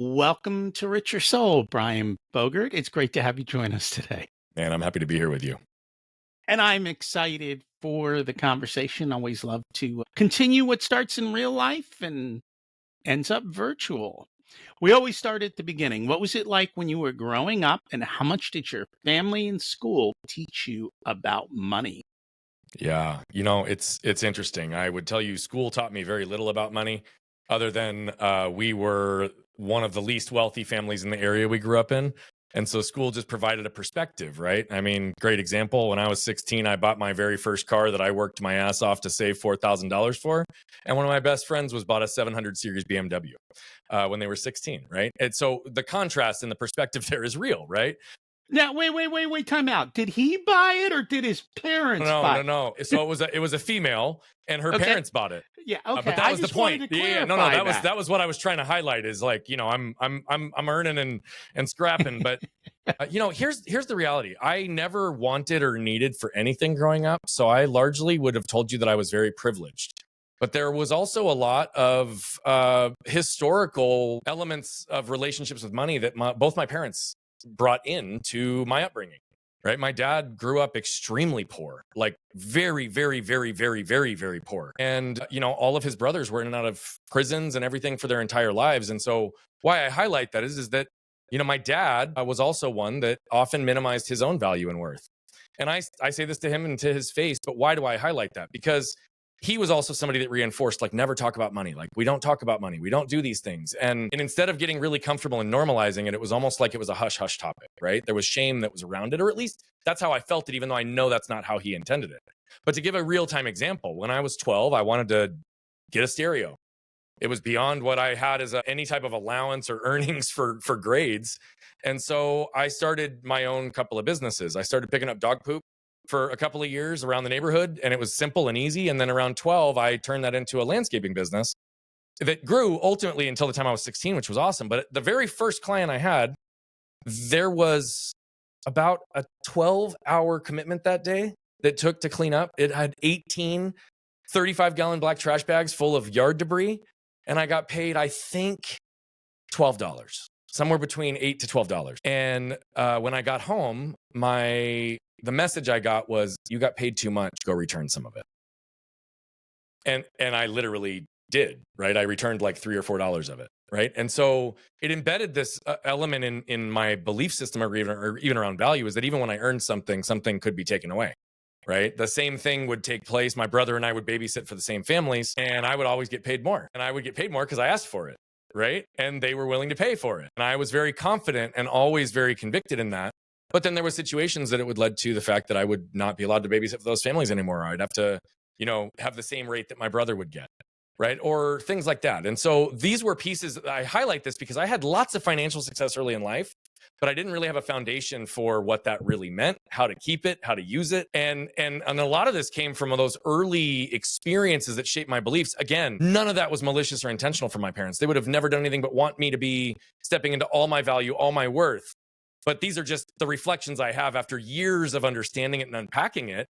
Welcome to Rich Your Soul, Brian Bogert. It's great to have you join us today. And I'm happy to be here with you. And I'm excited for the conversation. Always love to continue what starts in real life and ends up virtual. We always start at the beginning. What was it like when you were growing up, and how much did your family and school teach you about money? Yeah, it's interesting. I would tell you school taught me very little about money other than we were one of the least wealthy families in the area we grew up in. And so school just provided a perspective, right? I mean, great example. When I was 16, I bought my very first car that I worked my ass off to save $4,000 for. And one of my best friends was bought a 700 series BMW when they were 16, right? And so the contrast and the perspective there is real, right? Now, wait, time out. Did he buy it or did his parents buy it? No. So it was a female, and her Okay. parents bought it. Yeah, okay. But that was the just wanted point. to Yeah, no, clarify that was what I was trying to highlight. Is like, I'm earning and scrapping, but here's the reality. I never wanted or needed for anything growing up, so I largely would have told you that I was very privileged. But there was also a lot of historical elements of relationships with money that both my parents brought into my upbringing, right? My dad grew up extremely poor, like very, very, very, very, very, very poor. And, all of his brothers were in and out of prisons and everything for their entire lives. And so why I highlight that is that, my dad was also one that often minimized his own value and worth. And I say this to him and to his face, but why do I highlight that? Because he was also somebody that reinforced, like, never talk about money. Like, we don't talk about money. We don't do these things. And instead of getting really comfortable and normalizing it, it was almost like it was a hush-hush topic, right? There was shame that was around it, or at least that's how I felt it, even though I know that's not how he intended it. But to give a real-time example, when I was 12, I wanted to get a stereo. It was beyond what I had as any type of allowance or earnings for grades. And so I started my own couple of businesses. I started picking up dog poop for a couple of years around the neighborhood, and it was simple and easy. And then around 12, I turned that into a landscaping business that grew ultimately until the time I was 16, which was awesome. But the very first client I had, there was about a 12-hour commitment that day that took to clean up. It had 18 35-gallon black trash bags full of yard debris, and I got paid, I think, $12, somewhere between $8 to $12. And when I got home, the message I got was, you got paid too much, go return some of it. And I literally did, right? I returned like $3 or $4 of it, right? And so it embedded this element in my belief system, or even around value, is that even when I earned something could be taken away, right? The same thing would take place. My brother and I would babysit for the same families, and I would always get paid more. And I would get paid more because I asked for it, right? And they were willing to pay for it. And I was very confident and always very convicted in that. But then there were situations that it would lead to the fact that I would not be allowed to babysit for those families anymore. I'd have to, have the same rate that my brother would get, right? Or things like that. And so these were pieces. I highlight this because I had lots of financial success early in life, but I didn't really have a foundation for what that really meant, how to keep it, how to use it. And a lot of this came from those early experiences that shaped my beliefs. Again, none of that was malicious or intentional for my parents. They would have never done anything but want me to be stepping into all my value, all my worth. But these are just the reflections I have after years of understanding it and unpacking it,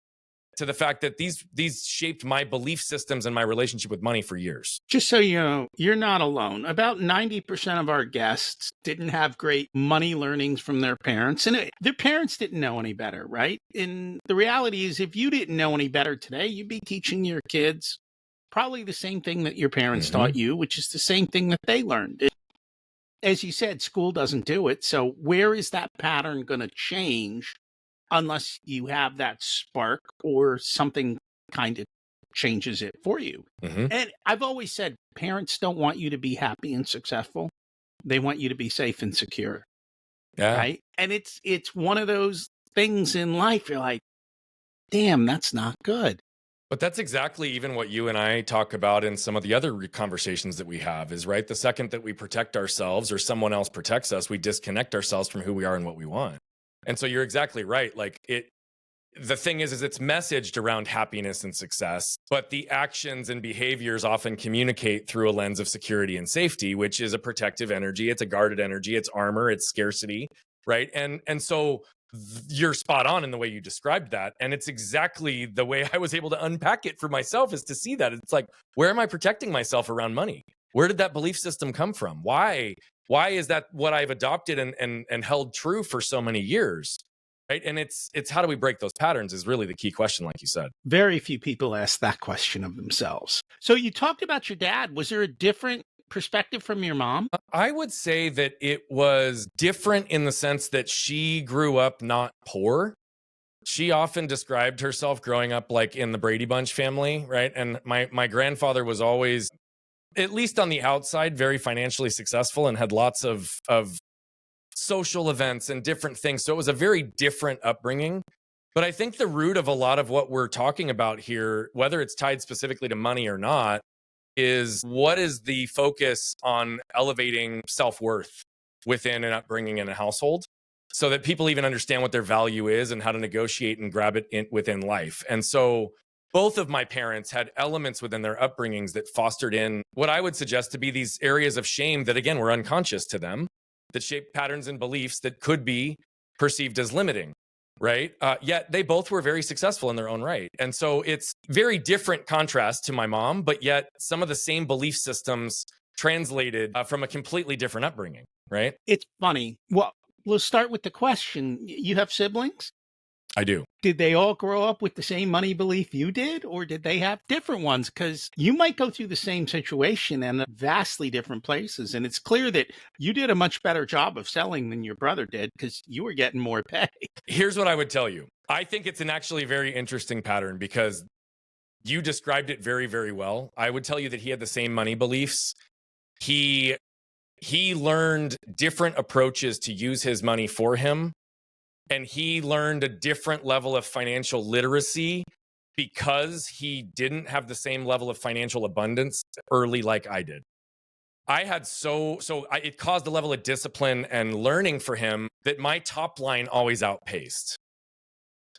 to the fact that these shaped my belief systems and my relationship with money for years. Just so you know, you're not alone. About 90% of our guests didn't have great money learnings from their parents, and their parents didn't know any better, right? And the reality is, if you didn't know any better today, you'd be teaching your kids probably the same thing that your parents taught you, which is the same thing that they learned. As you said, school doesn't do it. So where is that pattern going to change unless you have that spark or something kind of changes it for you? And I've always said, parents don't want you to be happy and successful. They want you to be safe and secure. Yeah. Right. And it's one of those things in life. You're like, damn, that's not good. But that's exactly even what you and I talk about in some of the other conversations that we have, is, right, the second that we protect ourselves or someone else protects us, we disconnect ourselves from who we are and what we want. And so you're exactly right. Like, the thing is it's messaged around happiness and success, but the actions and behaviors often communicate through a lens of security and safety, which is a protective energy. It's a guarded energy. It's armor. It's scarcity, right? And so you're spot on in the way you described that. And it's exactly the way I was able to unpack it for myself, is to see that it's like, where am I protecting myself around money? Where did that belief system come from? Why Why is that what I've adopted and held true for so many years? Right. And it's how do we break those patterns is really the key question, like you said. Very few people ask that question of themselves. So you talked about your dad. Was there a different perspective from your mom? I would say that it was different in the sense that she grew up not poor. She often described herself growing up like in the Brady Bunch family, right? And my grandfather was always, at least on the outside, very financially successful and had lots of social events and different things. So it was a very different upbringing. But I think the root of a lot of what we're talking about here, whether it's tied specifically to money or not, is what is the focus on elevating self-worth within an upbringing in a household so that people even understand what their value is and how to negotiate and grab it within life. And so both of my parents had elements within their upbringings that fostered in what I would suggest to be these areas of shame that, again, were unconscious to them, that shape patterns and beliefs that could be perceived as limiting, right? Yet they both were very successful in their own right. And so it's very different contrast to my mom, but yet some of the same belief systems translated from a completely different upbringing, right? It's funny. Well, let's start with the question. You have siblings? I do. Did they all grow up with the same money belief you did, or did they have different ones? Because you might go through the same situation in vastly different places. And it's clear that you did a much better job of selling than your brother did because you were getting more pay. Here's what I would tell you. I think it's an actually very interesting pattern because you described it very, very well. I would tell you that he had the same money beliefs. He learned different approaches to use his money for him. And he learned a different level of financial literacy because he didn't have the same level of financial abundance early like I did. I had it caused a level of discipline and learning for him that my top line always outpaced.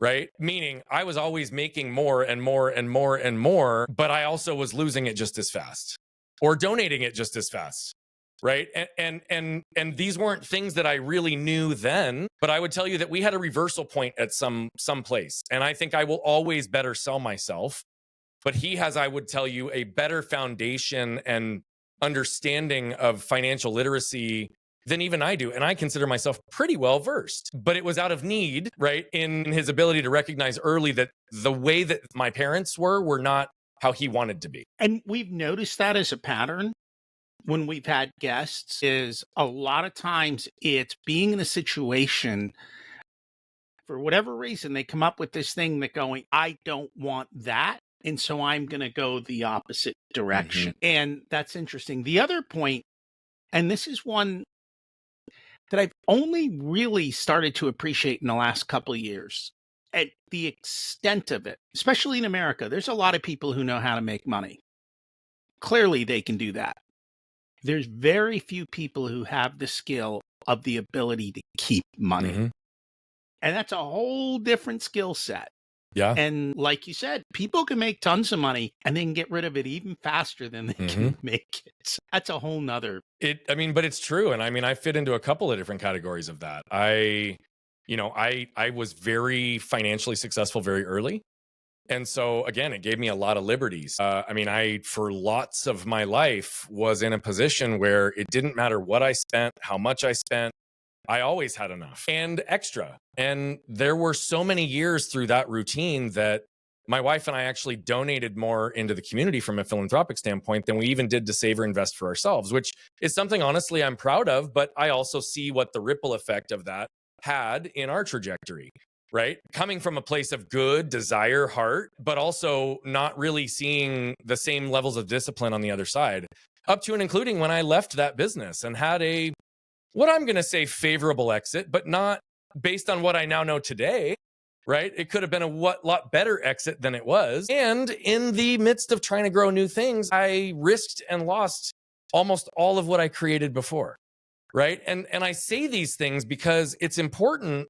Right? Meaning I was always making more and more and more and more, but I also was losing it just as fast or donating it just as fast. Right. And these weren't things that I really knew then, but I would tell you that we had a reversal point at some place. And I think I will always better sell myself. But he has, I would tell you, a better foundation and understanding of financial literacy than even I do. And I consider myself pretty well versed, but it was out of need, right? In his ability to recognize early that the way that my parents were not how he wanted to be. And we've noticed that as a pattern. When we've had guests is a lot of times it's being in a situation for whatever reason, they come up with this thing that going, I don't want that. And so I'm going to go the opposite direction. Mm-hmm. And that's interesting. The other point, and this is one that I've only really started to appreciate in the last couple of years, at the extent of it, especially in America, there's a lot of people who know how to make money. Clearly they can do that. There's very few people who have the skill of the ability to keep money. Mm-hmm. And that's a whole different skill set. Yeah. And like you said, people can make tons of money and they can get rid of it even faster than they can make it. That's a whole nother. But it's true. And I fit into a couple of different categories of that. I was very financially successful very early. And so, again, it gave me a lot of liberties. I, for lots of my life, was in a position where it didn't matter what I spent, how much I spent. I always had enough and extra. And there were so many years through that routine that my wife and I actually donated more into the community from a philanthropic standpoint than we even did to save or invest for ourselves, which is something, honestly, I'm proud of. But I also see what the ripple effect of that had in our trajectory. Right? Coming from a place of good desire, heart, but also not really seeing the same levels of discipline on the other side, up to and including when I left that business and had what I'm going to say favorable exit, but not based on what I now know today, right? It could have been a lot better exit than it was. And in the midst of trying to grow new things, I risked and lost almost all of what I created before, right? And I say these things because it's important,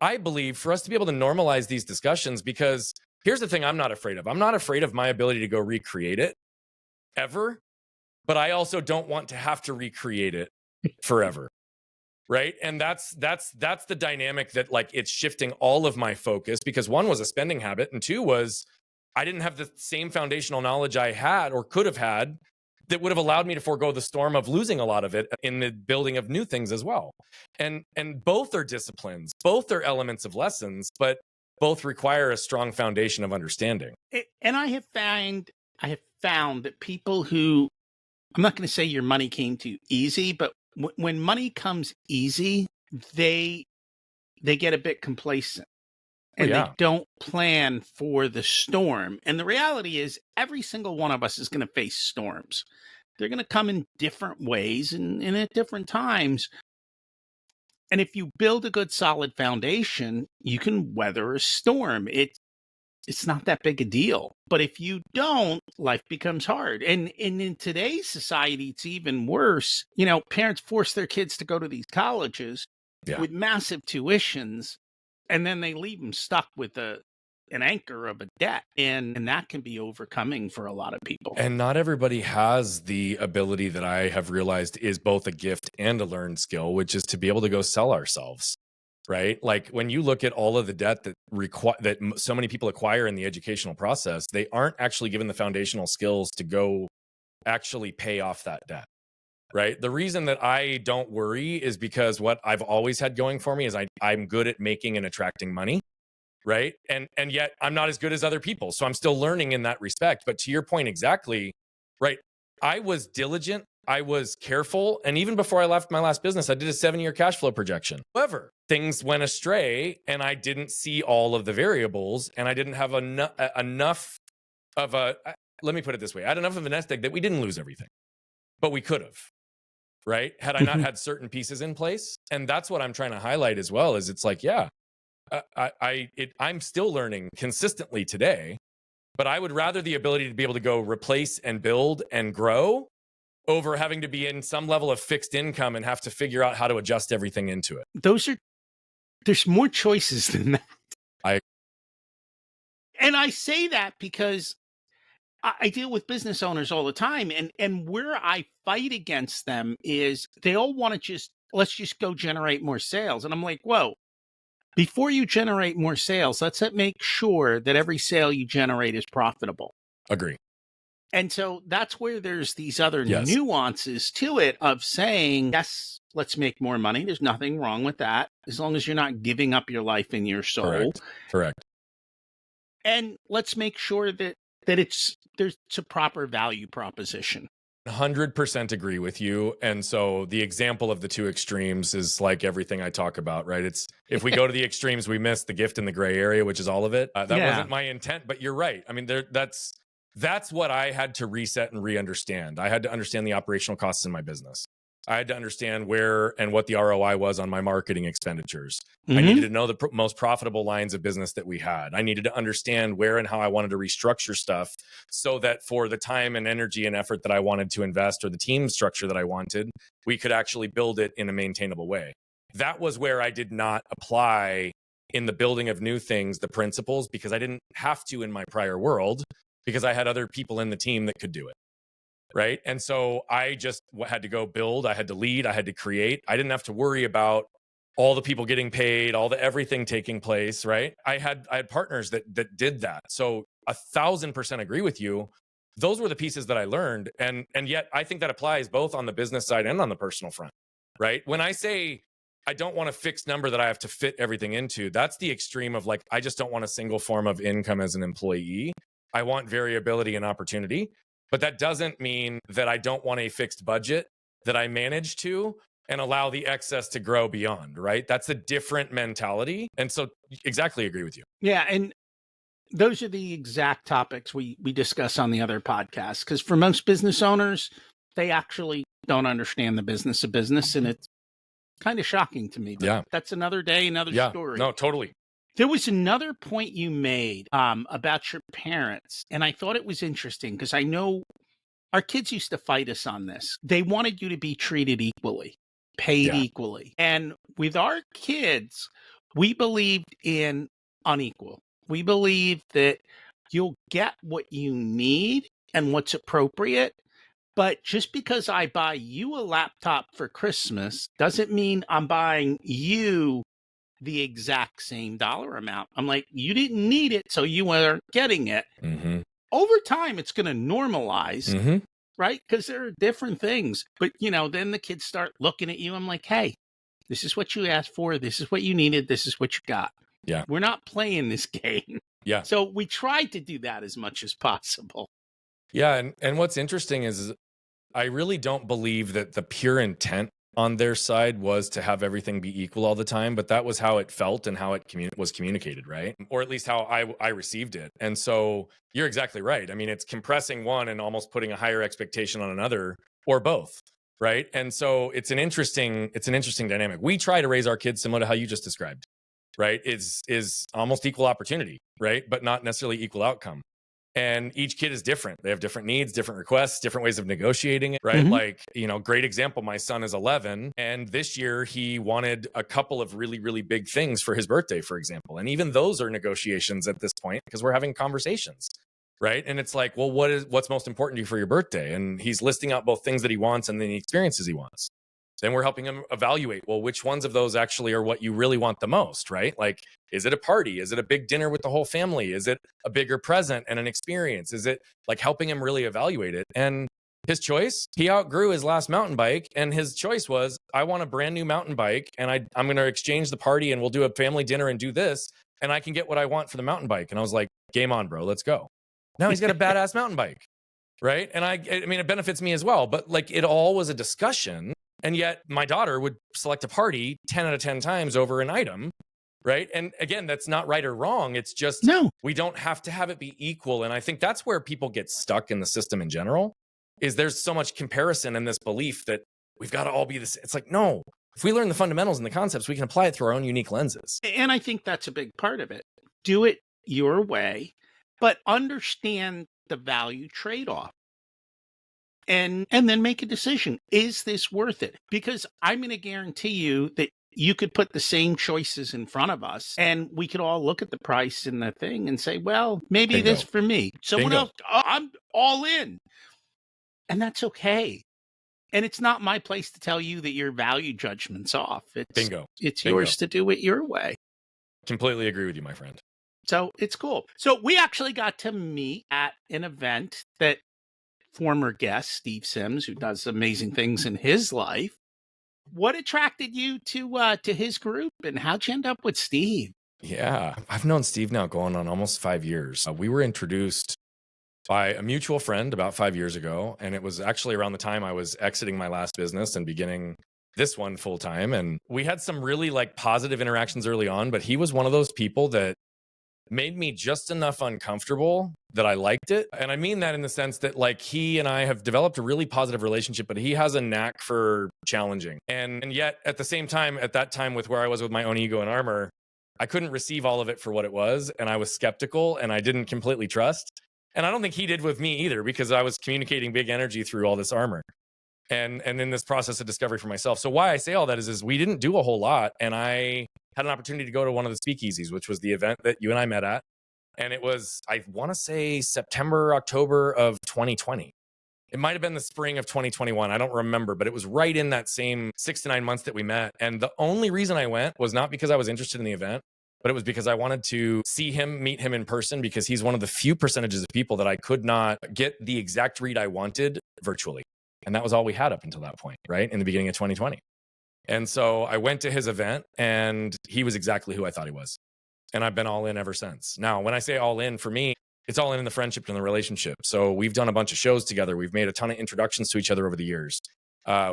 I believe, for us to be able to normalize these discussions, because here's the thing I'm not afraid of. I'm not afraid of my ability to go recreate it ever, but I also don't want to have to recreate it forever. Right. And that's the dynamic that, like, it's shifting all of my focus, because one was a spending habit and two was I didn't have the same foundational knowledge I had or could have had that would have allowed me to forego the storm of losing a lot of it in the building of new things as well. And both are disciplines, both are elements of lessons, but both require a strong foundation of understanding. And I have found that people who, I'm not going to say your money came too easy, but when money comes easy, they get a bit complacent. And they don't plan for the storm. And the reality is every single one of us is going to face storms. They're going to come in different ways and at different times. And if you build a good solid foundation, you can weather a storm. It's not that big a deal. But if you don't, life becomes hard. And in today's society, it's even worse. You know, parents force their kids to go to these colleges with massive tuitions, and then they leave them stuck with an anchor of a debt. And that can be overcoming for a lot of people. And not everybody has the ability that I have realized is both a gift and a learned skill, which is to be able to go sell ourselves, right? Like when you look at all of the debt that so many people acquire in the educational process, they aren't actually given the foundational skills to go actually pay off that debt. Right. The reason that I don't worry is because what I've always had going for me is I'm good at making and attracting money. Right. And yet I'm not as good as other people. So I'm still learning in that respect. But to your point exactly, right. I was diligent. I was careful. And even before I left my last business, I did a 7-year cash flow projection. However, things went astray and I didn't see all of the variables and I didn't have enough of let me put it this way. I had enough of a nest egg that we didn't lose everything, but we could have. Right? Had I not had certain pieces in place. And that's what I'm trying to highlight as well, is it's like, I'm still learning consistently today, but I would rather the ability to be able to go replace and build and grow over having to be in some level of fixed income and have to figure out how to adjust everything into it. There's more choices than that. And I say that because I deal with business owners all the time, and where I fight against them is they all want to let's just go generate more sales. And I'm like, whoa, before you generate more sales, let's make sure that every sale you generate is profitable. Agree. And so that's where there's these other nuances to it of saying, yes, let's make more money. There's nothing wrong with that, as long as you're not giving up your life and your soul. Correct. And let's make sure that there's a proper value proposition. 100% agree with you. And so the example of the two extremes is like everything I talk about, right? It's if we go to the extremes, we miss the gift in the gray area, which is all of it. That wasn't my intent, but you're right. I mean, that's what I had to reset and re-understand. I had to understand the operational costs in my business. I had to understand where and what the ROI was on my marketing expenditures. I needed to know the most profitable lines of business that we had. I needed to understand where and how I wanted to restructure stuff so that for the time and energy and effort that I wanted to invest, or the team structure that I wanted, we could actually build it in a maintainable way. That was where I did not apply in the building of new things, the principles, because I didn't have to in my prior world, because I had other people in the team that could do it. Right. And so I just had to go build. I had to lead. I had to create. I didn't have to worry about all the people getting paid, all the everything taking place. Right. I had partners that did that. So 1,000% agree with you. Those were the pieces that I learned. And yet I think that applies both on the business side and on the personal front. Right. When I say I don't want a fixed number that I have to fit everything into, that's the extreme of like, I just don't want a single form of income as an employee. I want variability and opportunity. But that doesn't mean that I don't want a fixed budget that I manage to and allow the excess to grow beyond, right? That's a different mentality. And so exactly agree with you. Yeah. And those are the exact topics we discuss on the other podcasts. Because for most business owners, they actually don't understand the business of business. And it's kind of shocking to me. But that's another day, another story. No, totally. There was another point you made about your parents, and I thought it was interesting because I know our kids used to fight us on this. They wanted you to be treated equally, paid equally. And with our kids, we believed in unequal. We believe that you'll get what you need and what's appropriate. But just because I buy you a laptop for Christmas doesn't mean I'm buying you the exact same dollar amount. I'm like, you didn't need it, so you weren't getting it. Over time, it's going to normalize. right? Because there are different things. But, then the kids start looking at you. I'm like, hey, this is what you asked for. This is what you needed. This is what you got. Yeah. We're not playing this game. Yeah. So we tried to do that as much as possible. Yeah. And what's interesting is I really don't believe that the pure intent on their side was to have everything be equal all the time, but that was how it felt and how it was communicated, right? Or at least how I received it. And so you're exactly right. I mean, it's compressing one and almost putting a higher expectation on another, or both, right? And so it's an interesting dynamic. We try to raise our kids similar to how you just described, right? Is almost equal opportunity, right? But not necessarily equal outcome. And each kid is different. They have different needs, different requests, different ways of negotiating it, right? Mhm. Like, great example. My son is 11, and this year he wanted a couple of really, really big things for his birthday, for example. And even those are negotiations at this point because we're having conversations, right? And it's like, well, what's most important to you for your birthday? And he's listing out both things that he wants and then the experiences he wants. Then we're helping him evaluate, well, which ones of those actually are what you really want the most, right? Like, is it a party? Is it a big dinner with the whole family? Is it a bigger present and an experience? Is it like helping him really evaluate it? And his choice, he outgrew his last mountain bike. And his choice was, I want a brand new mountain bike and I'm going to exchange the party and we'll do a family dinner and do this. And I can get what I want for the mountain bike. And I was like, game on, bro, let's go. Now he's got a badass mountain bike, right? And I mean, it benefits me as well. But like, it all was a discussion. And yet my daughter would select a party 10 out of 10 times over an item, right? And again, that's not right or wrong. It's just, No. we don't have to have it be equal. And I think that's where people get stuck in the system in general, is there's so much comparison and this belief that we've got to all be this. It's like, no, if we learn the fundamentals and the concepts, we can apply it through our own unique lenses. And I think that's a big part of it. Do it your way, but understand the value trade-off. And then make a decision. Is this worth it? Because I'm going to guarantee you that you could put the same choices in front of us and we could all look at the price and the thing and say, well, maybe Bingo. this for me. Someone Bingo. else, I'm all in. And that's okay. And it's not my place to tell you that your value judgment's off. Bingo. It's Bingo. yours to do it your way. Completely agree with you, my friend. So it's cool. So we actually got to meet at an event that former guest Steve Sims, who does amazing things in his life. What attracted you to his group, and how'd you end up with Steve? Yeah, I've known Steve now going on almost 5 years. We were introduced by a mutual friend about 5 years ago, and it was actually around the time I was exiting my last business and beginning this one full time. And we had some really like positive interactions early on, but he was one of those people that made me just enough uncomfortable that I liked it. And I mean that in the sense that like he and I have developed a really positive relationship, but he has a knack for challenging. And yet at the same time, at that time with where I was with my own ego and armor, I couldn't receive all of it for what it was. And I was skeptical and I didn't completely trust. And I don't think he did with me either, because I was communicating big energy through all this armor and in this process of discovery for myself. So why I say all that is we didn't do a whole lot. And I had an opportunity to go to one of the speakeasies, which was the event that you and I met at. And it was, I want to say September, October of 2020. It might have been the spring of 2021. I don't remember, but it was right in that same 6 to 9 months that we met. And the only reason I went was not because I was interested in the event, but it was because I wanted to see him, meet him in person, because he's one of the few percentages of people that I could not get the exact read I wanted virtually. And that was all we had up until that point, right? In the beginning of 2020. And so I went to his event and he was exactly who I thought he was. And I've been all in ever since. Now, when I say all in, for me, it's all in the friendship and the relationship. So we've done a bunch of shows together. We've made a ton of introductions to each other over the years.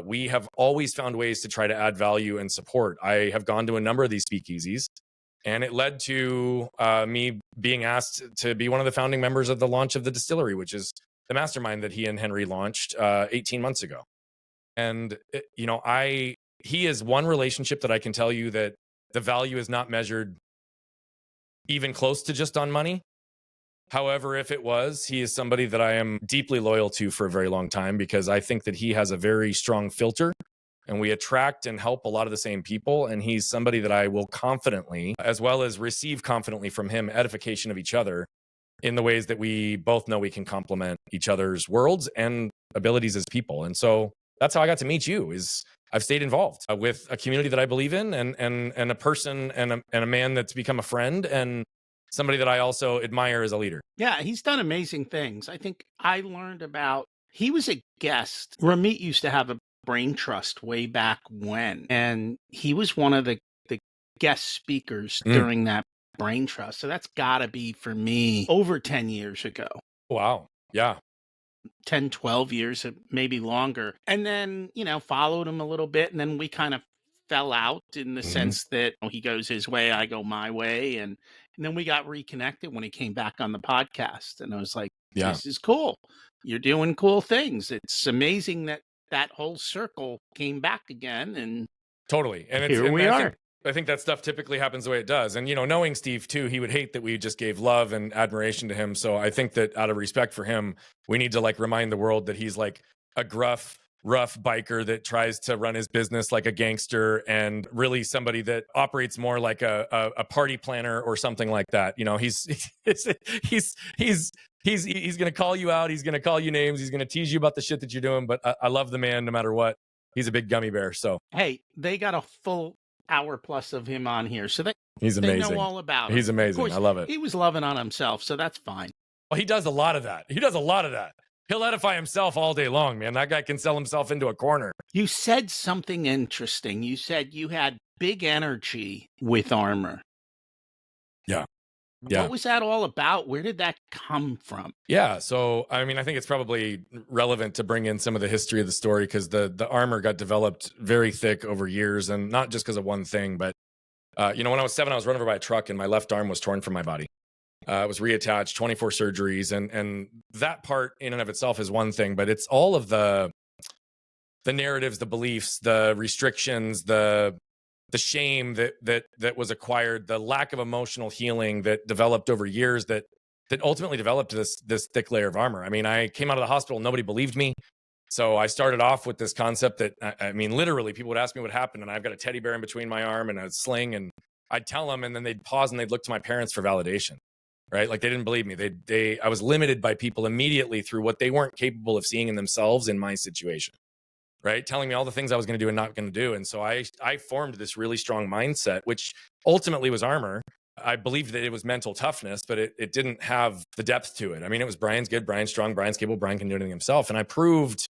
We have always found ways to try to add value and support. I have gone to a number of these speakeasies, and it led to me being asked to be one of the founding members of the launch of the distillery, which is the mastermind that he and Henry launched 18 months ago. And, he is one relationship that I can tell you that the value is not measured even close to just on money. However, if it was, he is somebody that I am deeply loyal to for a very long time, because I think that he has a very strong filter and we attract and help a lot of the same people. And he's somebody that I will confidently, as well as receive confidently from him, edification of each other in the ways that we both know we can complement each other's worlds and abilities as people. And so that's how I got to meet you. Is I've stayed involved with a community that I believe in, and a person and a man that's become a friend and somebody that I also admire as a leader. Yeah, he's done amazing things. I think I learned about He was a guest. Ramit used to have a brain trust way back when, and he was one of the guest speakers Mm. during that brain trust. So that's got to be for me over 10 years ago. Wow. Yeah. 10, 12 years, maybe longer. And then, followed him a little bit. And then we kind of fell out in the sense that he goes his way, I go my way. And then we got reconnected when he came back on the podcast. And I was like, this is cool. You're doing cool things. It's amazing that that whole circle came back again. And totally. And here we are. I think that stuff typically happens the way it does. And, knowing Steve too, he would hate that we just gave love and admiration to him. So I think that out of respect for him, we need to remind the world that he's like a gruff, rough biker that tries to run his business like a gangster, and really somebody that operates more like a party planner or something like that. He's going to call you out. He's going to call you names. He's going to tease you about the shit that you're doing. But I love the man no matter what. He's a big gummy bear. So, hey, they got a full hour plus of him on here, so he's amazing. They know all about him. He's amazing. Of course, I love it. He was loving on himself, so that's fine. Well, he does a lot of that. He'll edify himself all day long, man. That guy can sell himself into a corner. You said something interesting. You said you had big energy with Armor. Yeah. What was that all about? Where did that come from? Yeah. So, I mean, I think it's probably relevant to bring in some of the history of the story, because the Armor got developed very thick over years, and not just because of one thing, but, when I was 7, I was run over by a truck and my left arm was torn from my body. It was reattached, 24 surgeries. And that part in and of itself is one thing, but it's all of the narratives, the beliefs, the restrictions, the shame that was acquired, the lack of emotional healing that developed over years that ultimately developed this thick layer of armor. I mean, I came out of the hospital, nobody believed me. So I started off with this concept that, I mean, literally people would ask me what happened, and I've got a teddy bear in between my arm and a sling, and I'd tell them, and then they'd pause and they'd look to my parents for validation, right? Like, they didn't believe me. I was limited by people immediately through what they weren't capable of seeing in themselves in my situation. Right? Telling me all the things I was going to do and not going to do. And so I formed this really strong mindset, which ultimately was armor. I believed that it was mental toughness, but it didn't have the depth to it. I mean, it was Brian's good, Brian's strong, Brian's capable, Brian can do anything himself. And I proved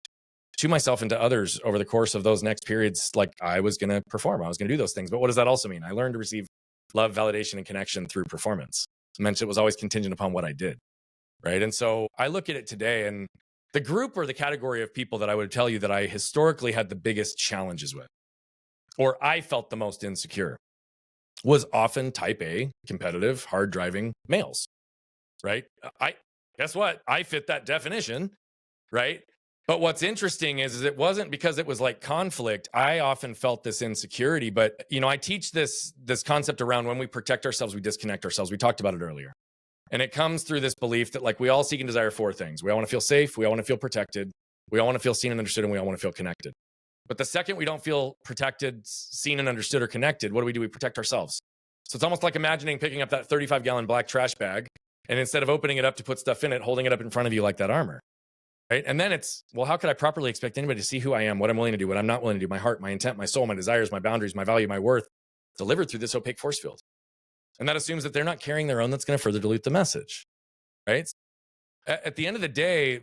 to myself and to others over the course of those next periods, like, I was going to perform. I was going to do those things. But what does that also mean? I learned to receive love, validation, and connection through performance. It meant it was always contingent upon what I did. Right? And so I look at it today, and the group or the category of people that I would tell you that I historically had the biggest challenges with, or I felt the most insecure, was often type A, competitive, hard driving males, right? Guess what? I fit that definition, right? But what's interesting is it wasn't because it was like conflict. I often felt this insecurity, but I teach this concept around when we protect ourselves, we disconnect ourselves. We talked about it earlier. And it comes through this belief that, like, we all seek and desire 4 things. We all want to feel safe. We all want to feel protected. We all want to feel seen and understood. And we all want to feel connected. But the second we don't feel protected, seen and understood, or connected, what do? We protect ourselves. So it's almost like imagining picking up that 35-gallon black trash bag, and instead of opening it up to put stuff in it, holding it up in front of you like that armor. Right? And then it's, well, how could I properly expect anybody to see who I am, what I'm willing to do, what I'm not willing to do, my heart, my intent, my soul, my desires, my boundaries, my value, my worth, delivered through this opaque force field? And that assumes that they're not carrying their own. That's going to further dilute the message. Right? At the end of the day,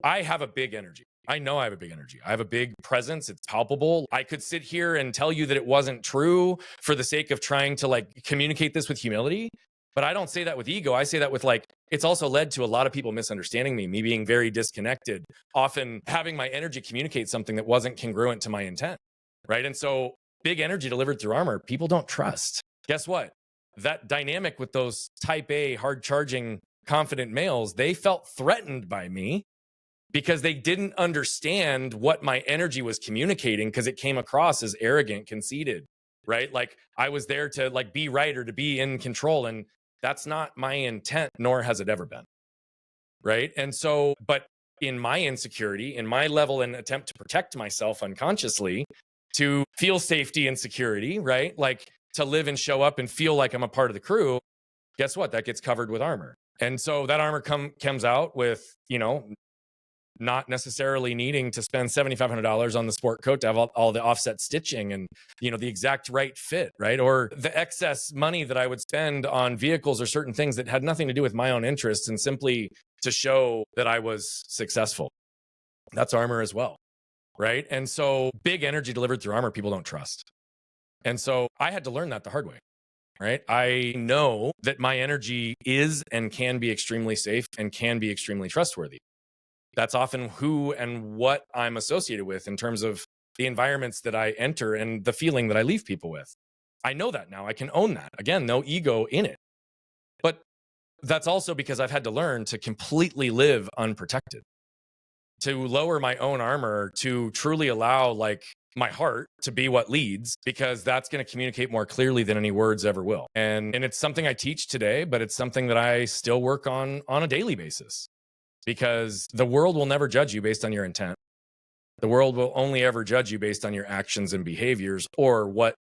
I have a big energy. I know I have a big energy. I have a big presence. It's palpable. I could sit here and tell you that it wasn't true for the sake of trying to communicate this with humility. But I don't say that with ego. I say that with it's also led to a lot of people misunderstanding me being very disconnected, often having my energy communicate something that wasn't congruent to my intent. Right? And so big energy delivered through armor, people don't trust. Guess what? That dynamic with those type A, hard charging, confident males, they felt threatened by me because they didn't understand what my energy was communicating, because it came across as arrogant, conceited, right? Like I was there to be right or to be in control. And that's not my intent, nor has it ever been. Right. And so, but in my insecurity, in my level and attempt to protect myself unconsciously, to feel safety and security, right? Like to live and show up and feel like I'm a part of the crew, guess what? That gets covered with armor. And so that armor comes out with, not necessarily needing to spend $7,500 on the sport coat to have all the offset stitching and, the exact right fit, right? Or the excess money that I would spend on vehicles or certain things that had nothing to do with my own interests and simply to show that I was successful. That's armor as well, right? And so big energy delivered through armor, people don't trust. And so I had to learn that the hard way, right? I know that my energy is and can be extremely safe and can be extremely trustworthy. That's often who and what I'm associated with in terms of the environments that I enter and the feeling that I leave people with. I know that now. I can own that. Again, no ego in it. But that's also because I've had to learn to completely live unprotected, to lower my own armor, to truly allow like my heart to be what leads, because that's going to communicate more clearly than any words ever will. And it's something I teach today, but it's something that I still work on a daily basis, because the world will never judge you based on your intent. The world will only ever judge you based on your actions and behaviors, or what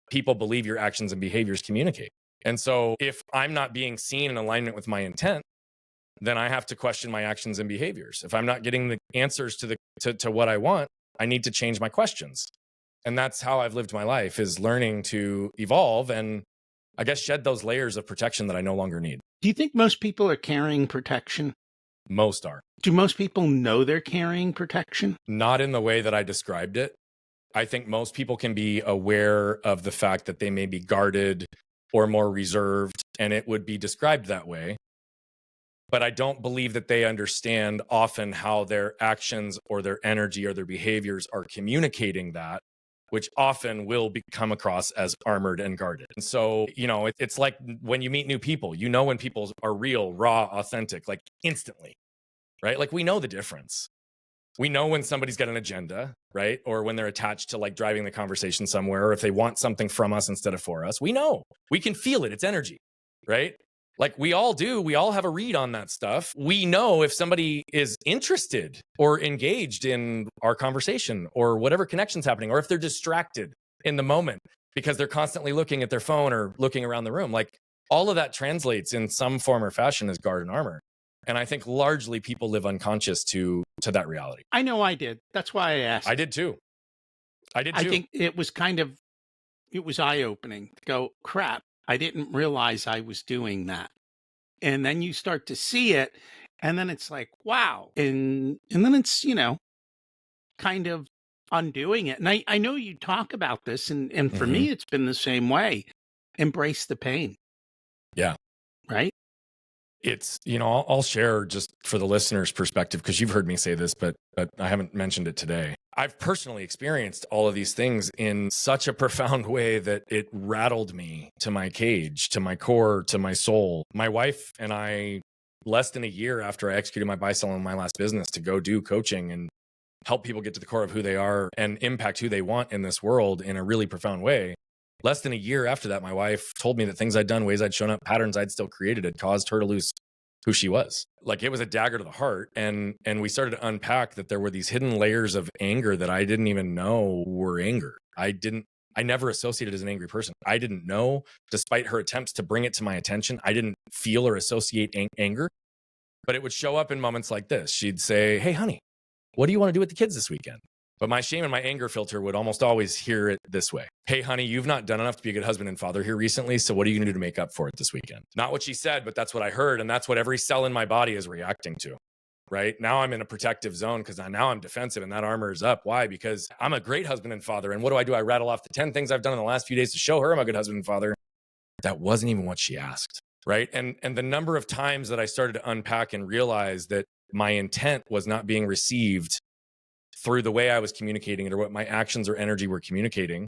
people believe your actions and behaviors communicate. And so if I'm not being seen in alignment with my intent, then I have to question my actions and behaviors. If I'm not getting the answers to what I want, I need to change my questions. And that's how I've lived my life, is learning to evolve and I guess shed those layers of protection that I no longer need. Do you think most people are carrying protection? Most are. Do most people know they're carrying protection? Not in the way that I described it. I think most people can be aware of the fact that they may be guarded or more reserved, and it would be described that way. But I don't believe that they understand often how their actions or their energy or their behaviors are communicating that, which often will come across as armored and guarded. And so, it's like when you meet new people, when people are real, raw, authentic, like instantly, right? Like we know the difference. We know when somebody's got an agenda, right? Or when they're attached to like driving the conversation somewhere, or if they want something from us instead of for us. We know. We can feel it. It's energy, right? Like we all do. We all have a read on that stuff. We know if somebody is interested or engaged in our conversation or whatever connection's happening, or if they're distracted in the moment because they're constantly looking at their phone or looking around the room. Like all of that translates in some form or fashion as guard and armor. And I think largely people live unconscious to that reality. I know I did. That's why I asked. I did too. I think it was eye-opening to go, crap, I didn't realize I was doing that. And then you start to see it, and then it's like, wow. And then it's, kind of undoing it. And I know you talk about this, and for me, it's been the same way. Embrace the pain. Yeah. Right? It's, I'll share just for the listener's perspective, because you've heard me say this, but I haven't mentioned it today. I've personally experienced all of these things in such a profound way that it rattled me to my cage, to my core, to my soul. My wife and I, less than a year after I executed my buy, sell, in my last business to go do coaching and help people get to the core of who they are and impact who they want in this world in a really profound way. Less than a year after that, my wife told me that things I'd done, ways I'd shown up, patterns I'd still created had caused her to lose who she was. Like it was a dagger to the heart. And we started to unpack that there were these hidden layers of anger that I didn't even know were anger. I never associated as an angry person. I didn't know, despite her attempts to bring it to my attention, I didn't feel or associate anger. But it would show up in moments like this. She'd say, "Hey, honey, what do you want to do with the kids this weekend?" But my shame and my anger filter would almost always hear it this way. "Hey, honey, you've not done enough to be a good husband and father here recently, so what are you going to do to make up for it this weekend?" Not what she said, but that's what I heard, and that's what every cell in my body is reacting to, right? Now I'm in a protective zone because now I'm defensive, and that armor is up. Why? Because I'm a great husband and father, and what do? I rattle off the 10 things I've done in the last few days to show her I'm a good husband and father. That wasn't even what she asked, right? And the number of times that I started to unpack and realize that my intent was not being received through the way I was communicating it or what my actions or energy were communicating.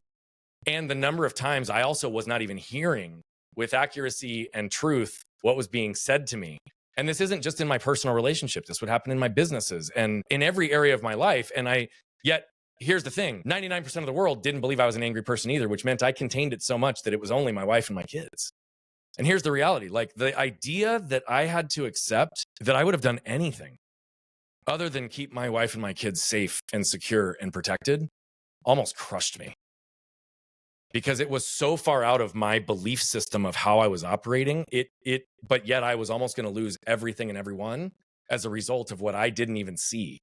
And the number of times I also was not even hearing with accuracy and truth what was being said to me. And this isn't just in my personal relationship. This would happen in my businesses and in every area of my life. And yet here's the thing, 99% of the world didn't believe I was an angry person either, which meant I contained it so much that it was only my wife and my kids. And here's the reality, like the idea that I had to accept that I would have done anything other than keep my wife and my kids safe and secure and protected almost crushed me, because it was so far out of my belief system of how I was operating but yet I was almost going to lose everything and everyone as a result of what I didn't even see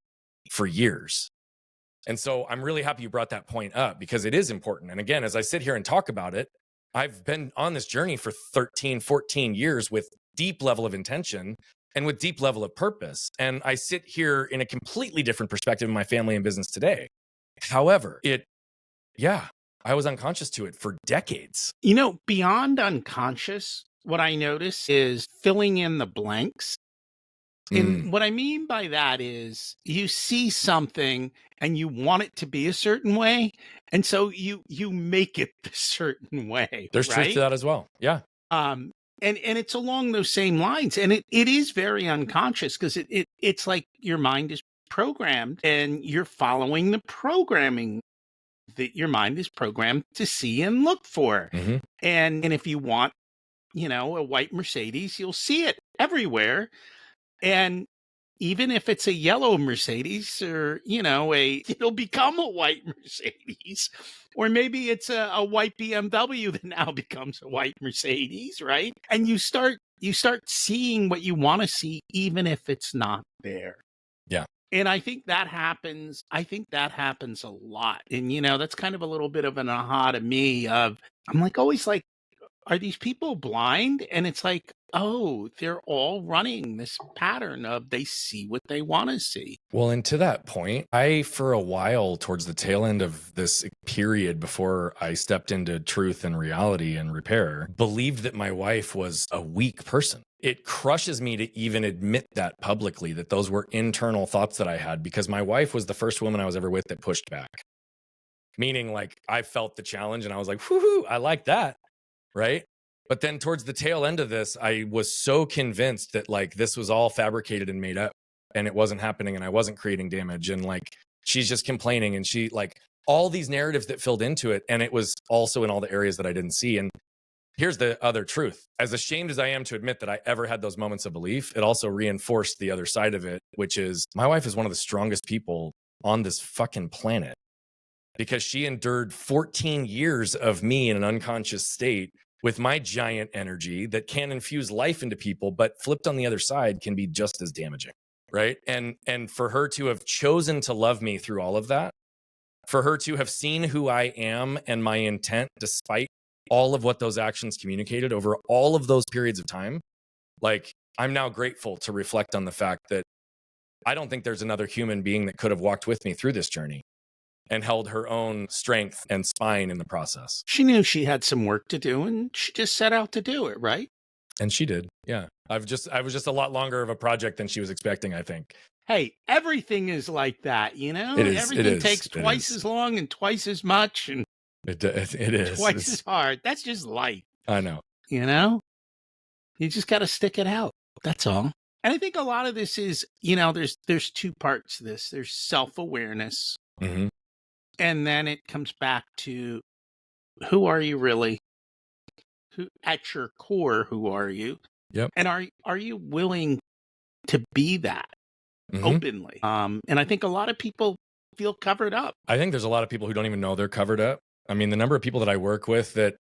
for years. And so I'm really happy you brought that point up, because it is important. And again, as I sit here and talk about it, I've been on this journey for 13, 14 years with deep level of intention. and with deep level of purpose. And I sit here in a completely different perspective in my family and business today. However, I was unconscious to it for decades. Beyond unconscious, what I notice is filling in the blanks. Mm. And what I mean by that is you see something and you want it to be a certain way. And so you make it the certain way. There's truth to right? that as well. Yeah. Um, and it's along those same lines. And it is very unconscious because it's like your mind is programmed and you're following the programming that your mind is programmed to see and look for. Mm-hmm. And if you want, a white Mercedes, you'll see it everywhere. And even if it's a yellow Mercedes or, it'll become a white Mercedes. Or maybe it's a white BMW that now becomes a white Mercedes, right? And you start seeing what you want to see, even if it's not there. Yeah. And I think that happens. A lot. And, that's kind of a little bit of an aha to me I'm always like, are these people blind? And it's like, oh, they're all running this pattern of they see what they want to see. Well, and to that point, for a while, towards the tail end of this period before I stepped into truth and reality and repair, believed that my wife was a weak person. It crushes me to even admit that publicly, that those were internal thoughts that I had, because my wife was the first woman I was ever with that pushed back. Meaning, like, I felt the challenge and I was like, whoo, I like that. Right. But then towards the tail end of this, I was so convinced that like this was all fabricated and made up and it wasn't happening and I wasn't creating damage. And like, she's just complaining and she like all these narratives that filled into it. And it was also in all the areas that I didn't see. And here's the other truth. As ashamed as I am to admit that I ever had those moments of belief, it also reinforced the other side of it, which is my wife is one of the strongest people on this fucking planet, because she endured 14 years of me in an unconscious state with my giant energy that can infuse life into people, but flipped on the other side can be just as damaging, right? And for her to have chosen to love me through all of that, for her to have seen who I am and my intent despite all of what those actions communicated over all of those periods of time, like I'm now grateful to reflect on the fact that I don't think there's another human being that could have walked with me through this journey and held her own strength and spine in the process. She knew she had some work to do and she just set out to do it, right? And she did. Yeah. I was just a lot longer of a project than she was expecting, I think. Hey, everything is like that, It is. Everything takes twice as long and twice as much and it is twice as hard. That's just life. I know. You just got to stick it out. That's all. And I think a lot of this is, there's two parts to this. There's self-awareness. Mm-hmm. And then it comes back to who are you really? Who at your core, who are you? Yep. And are you willing to be that openly? And I think a lot of people feel covered up. I think there's a lot of people who don't even know they're covered up. I mean, the number of people that I work with that,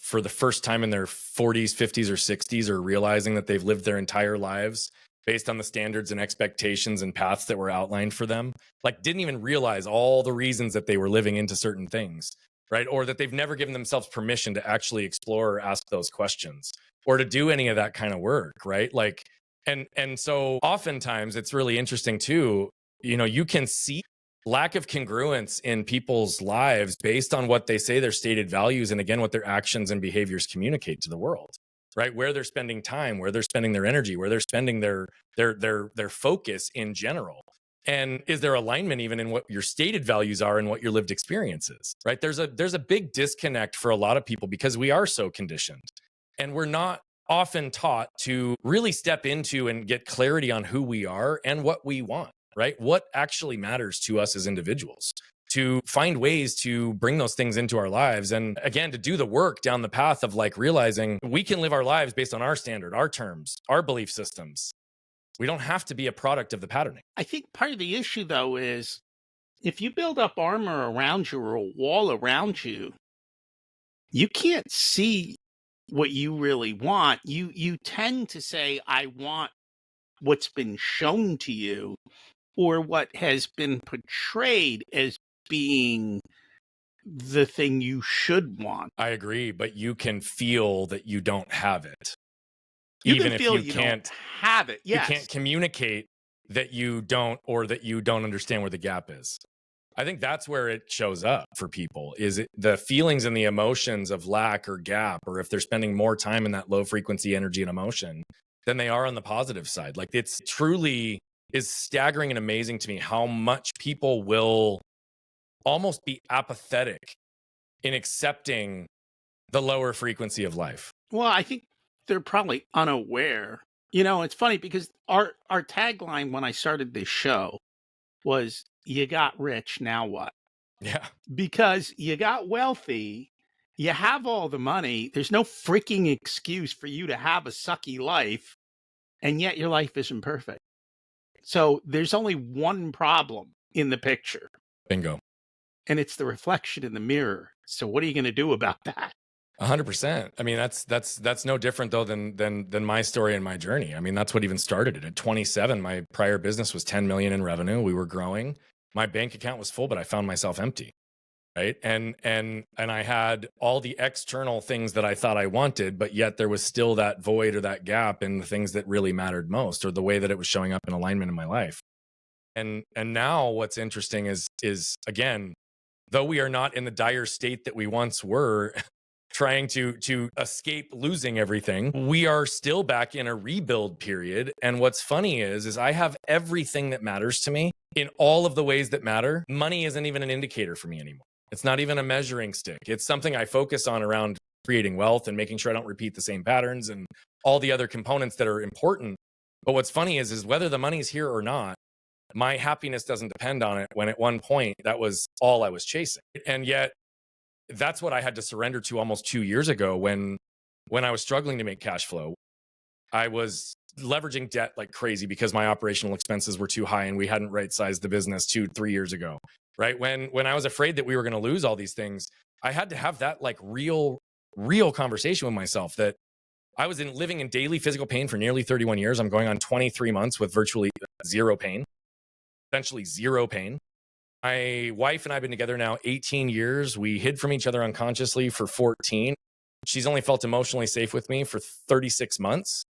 for the first time in their 40s, 50s, or 60s are realizing that they've lived their entire lives based on the standards and expectations and paths that were outlined for them, like didn't even realize all the reasons that they were living into certain things, right? Or that they've never given themselves permission to actually explore or ask those questions or to do any of that kind of work, right? Like, and so oftentimes it's really interesting too, you can see lack of congruence in people's lives based on what they say their stated values and again what their actions and behaviors communicate to the world, right? Where they're spending time, where they're spending their energy, where they're spending their focus in general. And is there alignment even in what your stated values are and what your lived experience is, right? There's a big disconnect for a lot of people because we are so conditioned and we're not often taught to really step into and get clarity on who we are and what we want, right? What actually matters to us as individuals, to find ways to bring those things into our lives. And again, to do the work down the path of like realizing we can live our lives based on our standard, our terms, our belief systems. We don't have to be a product of the patterning. I think part of the issue though is if you build up armor around you or a wall around you, you can't see what you really want. You tend to say, I want what's been shown to you or what has been portrayed as being the thing you should want. I agree, but you can feel that you don't have it. You even can if feel you you can't don't have it. you Yes. can't communicate that you don't, or that you don't understand where the gap is. I think that's where it shows up for people, is it the feelings and the emotions of lack or gap, or if they're spending more time in that low frequency energy and emotion than they are on the positive side. Like, it's truly is staggering and amazing to me how much people will almost be apathetic in accepting the lower frequency of life. Well, I think they're probably unaware. You know, it's funny because our tagline when I started this show was "You got rich, now what?" Yeah. Because you got wealthy, you have all the money. There's no freaking excuse for you to have a sucky life, and yet your life isn't perfect. So there's only one problem in the picture, Bingo. and it's the reflection in the mirror. So what are you going to do about that? 100%. I mean, that's no different though than my story and my journey. I mean, that's what even started it. At 27, my prior business was 10 million in revenue. We were growing. My bank account was full, but I found myself empty. Right. And I had all the external things that I thought I wanted, but yet there was still that void or that gap in the things that really mattered most, or the way that it was showing up in alignment in my life. And now what's interesting is again, though we are not in the dire state that we once were, trying to escape losing everything, we are still back in a rebuild period. And what's funny is I have everything that matters to me in all of the ways that matter. Money isn't even an indicator for me anymore. It's not even a measuring stick. It's something I focus on around creating wealth and making sure I don't repeat the same patterns and all the other components that are important. But what's funny is whether the money's here or not, my happiness doesn't depend on it, when at one point that was all I was chasing. And yet that's what I had to surrender to almost 2 years ago when I was struggling to make cash flow. I was leveraging debt like crazy because my operational expenses were too high and we hadn't right-sized the business 2-3 years ago. Right? When I was afraid that we were going to lose all these things, I had to have that like real conversation with myself that I was living in daily physical pain for nearly 31 years. I'm going on 23 months with virtually zero pain, essentially zero pain. My wife and I have been together now 18 years. We hid from each other unconsciously for 14. She's only felt emotionally safe with me for 36 months.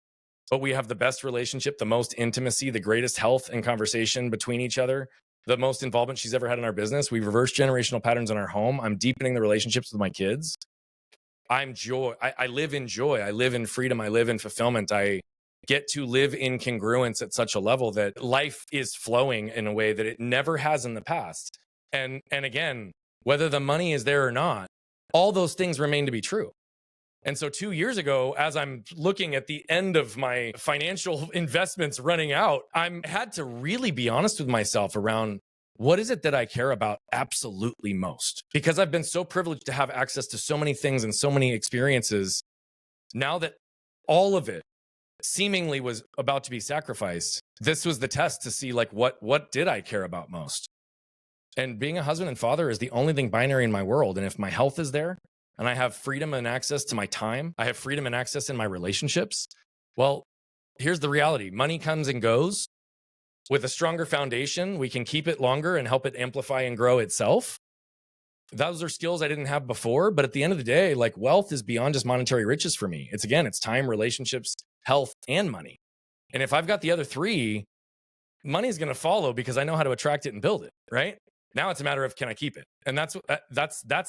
But we have the best relationship, the most intimacy, the greatest health and conversation between each other, the most involvement she's ever had in our business. We've reversed generational patterns in our home. I'm deepening the relationships with my kids. I'm joy. I live in joy. I live in freedom. I live in fulfillment. I get to live in congruence at such a level that life is flowing in a way that it never has in the past. And again, whether the money is there or not, all those things remain to be true. And so 2 years ago, as I'm looking at the end of my financial investments running out, I had to really be honest with myself around what is it that I care about absolutely most? Because I've been so privileged to have access to so many things and so many experiences. Now that all of it seemingly was about to be sacrificed, this was the test to see like what did I care about most? And being a husband and father is the only thing binary in my world. And if my health is there and I have freedom and access to my time, I have freedom and access in my relationships, well, here's the reality. Money comes and goes. With a stronger foundation, we can keep it longer and help it amplify and grow itself. Those are skills I didn't have before. But at the end of the day, like, wealth is beyond just monetary riches for me. It's time, relationships, health, and money. And if I've got the other three, money is going to follow because I know how to attract it and build it, right? Now it's a matter of, can I keep it? And that's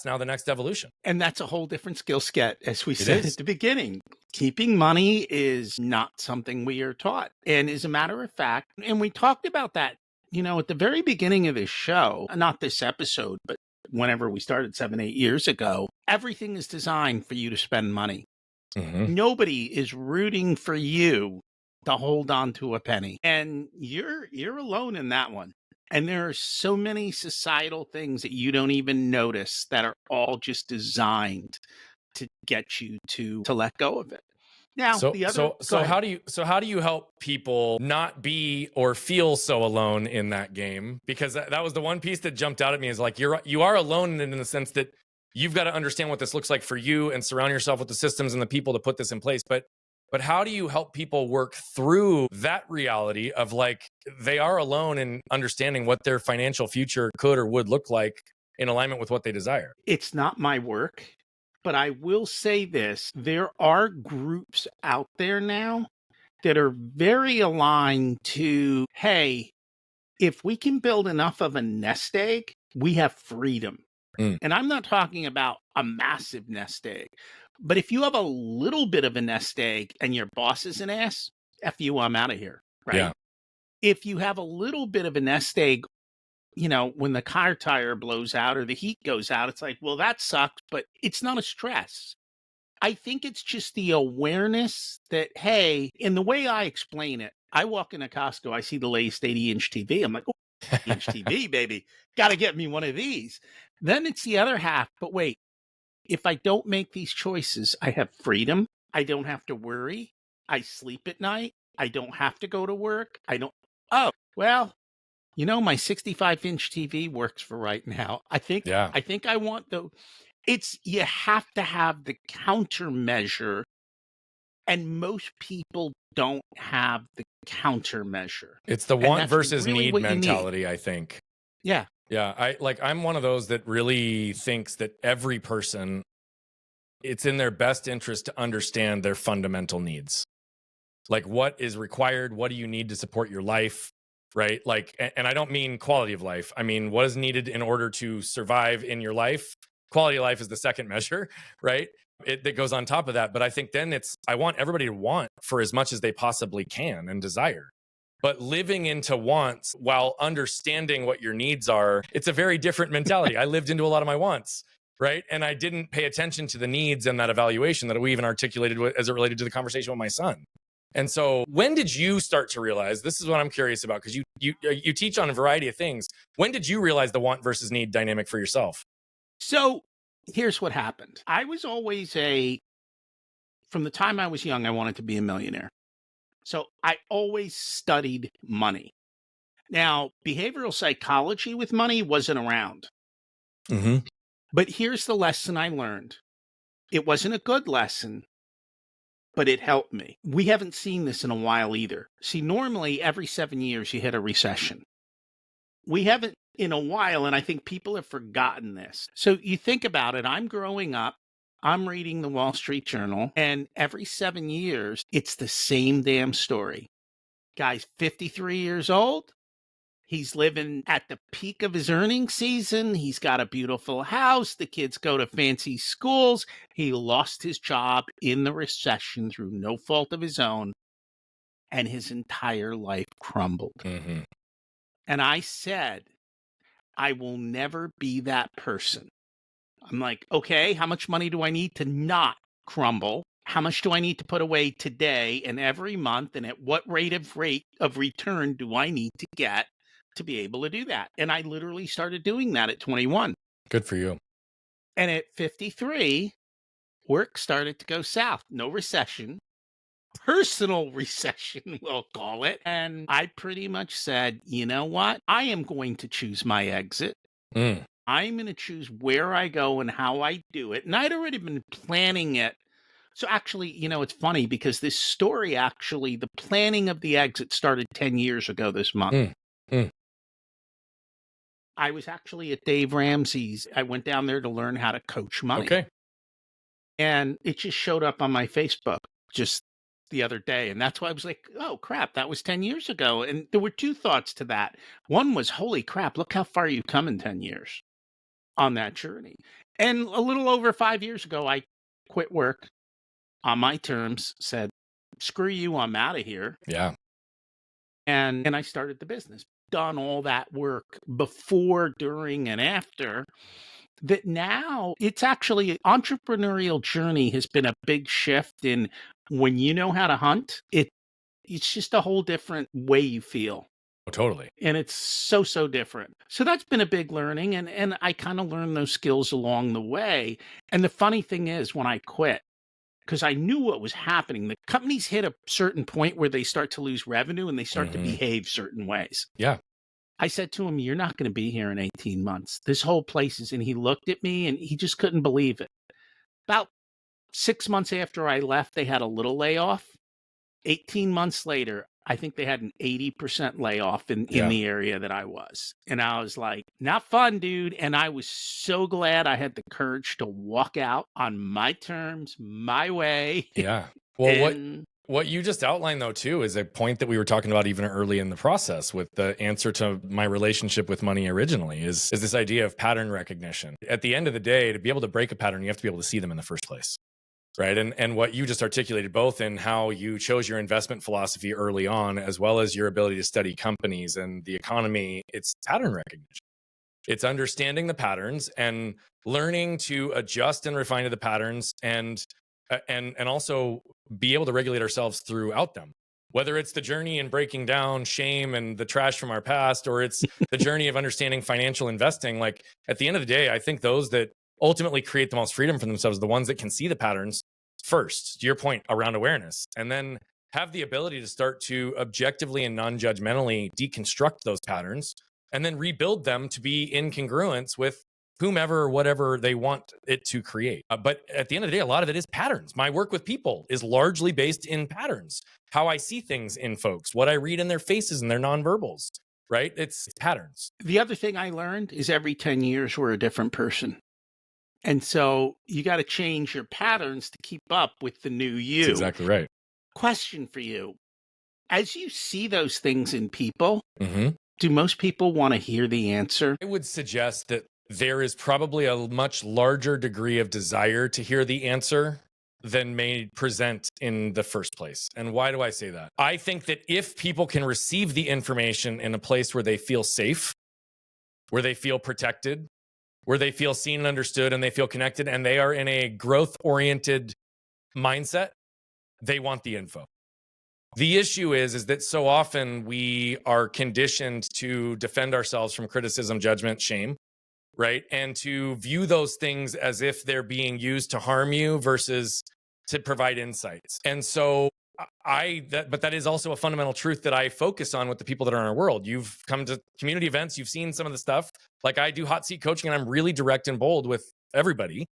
now the next evolution. And that's a whole different skill set, as we said at the beginning. Keeping money is not something we are taught. And as a matter of fact, and we talked about that, you know, at the very beginning of this show, not this episode, but whenever we started 7-8 years ago, everything is designed for you to spend money. Mm-hmm. Nobody is rooting for you to hold on to a penny. And you're alone in that one. And there are so many societal things that you don't even notice that are all just designed to get you to let go of it. Now, how do you help people not be or feel so alone in that game? Because that was the one piece that jumped out at me, is like, you are alone in the sense that you've got to understand what this looks like for you and surround yourself with the systems and the people to put this in place. But how do you help people work through that reality of like, they are alone in understanding what their financial future could or would look like in alignment with what they desire? It's not my work, But I will say this, there are groups out there now that are very aligned to, hey, if we can build enough of a nest egg, we have freedom. Mm. And I'm not talking about a massive nest egg, but if you have a little bit of a nest egg and your boss is an ass, F you, I'm out of here, right? Yeah. If you have a little bit of a nest egg, when the car tire blows out or the heat goes out, it's like, well, that sucks, but it's not a stress. I think it's just the awareness that, hey, in the way I explain it, I walk into Costco, I see the latest 80-inch TV. I'm like, oh, 80-inch TV, baby. Got to get me one of these. Then it's the other half. But wait, if I don't make these choices, I have freedom. I don't have to worry. I sleep at night. I don't have to go to work. Oh, well, my 65-inch TV works for right now. I think Yeah. I want you have to have the countermeasure, and most people don't have the countermeasure. It's the And want that's versus really need what you need. mentality, I think. Yeah. Yeah. I'm one of those that really thinks that every person, it's in their best interest to understand their fundamental needs. Like, what is required? What do you need to support your life? Right. And I don't mean quality of life. I mean, what is needed in order to survive in your life? Quality of life is the second measure, right? That goes on top of that. But I think then I want everybody to want for as much as they possibly can and desire. But living into wants while understanding what your needs are, it's a very different mentality. I lived into a lot of my wants, right? And I didn't pay attention to the needs and that evaluation that we even articulated as it related to the conversation with my son. And so when did you start to realize, this is what I'm curious about, because you teach on a variety of things. When did you realize the want versus need dynamic for yourself? So here's what happened. I was always from the time I was young, I wanted to be a millionaire. So I always studied money. Now, behavioral psychology with money wasn't around. Mm-hmm. But here's the lesson I learned. It wasn't a good lesson, but it helped me. We haven't seen this in a while either. See, normally every 7 years you hit a recession. We haven't in a while, and I think people have forgotten this. So you think about it, I'm growing up, I'm reading the Wall Street Journal, and every 7 years, it's the same damn story. Guy's 53 years old. He's living at the peak of his earning season. He's got a beautiful house. The kids go to fancy schools. He lost his job in the recession through no fault of his own, and his entire life crumbled. Mm-hmm. And I said, I will never be that person. I'm like, okay, how much money do I need to not crumble? How much do I need to put away today and every month? And at what rate of return do I need to get to be able to do that? And I literally started doing that at 21. Good for you. And at 53, work started to go south. No recession. Personal recession, we'll call it. And I pretty much said, you know what? I am going to choose my exit. Mm. I'm going to choose where I go and how I do it. And I'd already been planning it. So actually, it's funny because this story, the planning of the exit started 10 years ago this month. Mm. Mm. I was actually at Dave Ramsey's. I went down there to learn how to coach money. Okay. And it just showed up on my Facebook just the other day. And that's why I was like, oh, crap, that was 10 years ago. And there were two thoughts to that. One was, holy crap, look how far you've come in 10 years on that journey. And a little over 5 years ago, I quit work on my terms, said, screw you, I'm out of here. Yeah. And I started the business. Done all that work before, during, and after. That now it's actually entrepreneurial journey has been a big shift in when you know how to hunt, it's just a whole different way you feel. Oh, totally. And it's so different. So that's been a big learning. And I kind of learned those skills along the way. And the funny thing is when I quit, because I knew what was happening, the companies hit a certain point where they start to lose revenue and they start to behave certain ways. Yeah. I said to him, you're not going to be here in 18 months. This whole place is, and he looked at me and he just couldn't believe it. About 6 months after I left, they had a little layoff. 18 months later, I think they had an 80% layoff in Yeah. the area that I was. And I was like, not fun, dude. And I was so glad I had the courage to walk out on my terms, my way. Yeah. Well, And what you just outlined though too is a point that we were talking about even early in the process with the answer to my relationship with money originally is this idea of pattern recognition. At the end of the day, to be able to break a pattern, you have to be able to see them in the first place. Right. And what you just articulated, both in how you chose your investment philosophy early on, as well as your ability to study companies and the economy, it's pattern recognition. It's understanding the patterns and learning to adjust and refine to the patterns and also be able to regulate ourselves throughout them. Whether it's the journey in breaking down shame and the trash from our past, or it's the journey of understanding financial investing, like at the end of the day, I think those that ultimately create the most freedom for themselves are the ones that can see the patterns first, to your point around awareness, and then have the ability to start to objectively and non-judgmentally deconstruct those patterns and then rebuild them to be in congruence with whomever or whatever they want it to create. But at the end of the day, a lot of it is patterns. My work with people is largely based in patterns, how I see things in folks, what I read in their faces and their nonverbals, right? It's patterns. the other thing I learned is every 10 years, we're a different person. And so you got to change your patterns to keep up with the new you. That's exactly right. Question for you. As you see those things in people, Mm-hmm. do most people want to hear the answer? I would suggest that there is probably a much larger degree of desire to hear the answer than may present in the first place. And why do I say that? I think that if people can receive the information in a place where they feel safe, where they feel protected, where they feel seen and understood, and they feel connected, and they are in a growth-oriented mindset, they want the info. The issue is that so often we are conditioned to defend ourselves from criticism, judgment, shame, right? And to view those things as if they're being used to harm you versus to provide insights. And so but that is also a fundamental truth that I focus on with the people that are in our world. You've come to community events, you've seen some of the stuff. Like I do hot seat coaching and I'm really direct and bold with everybody.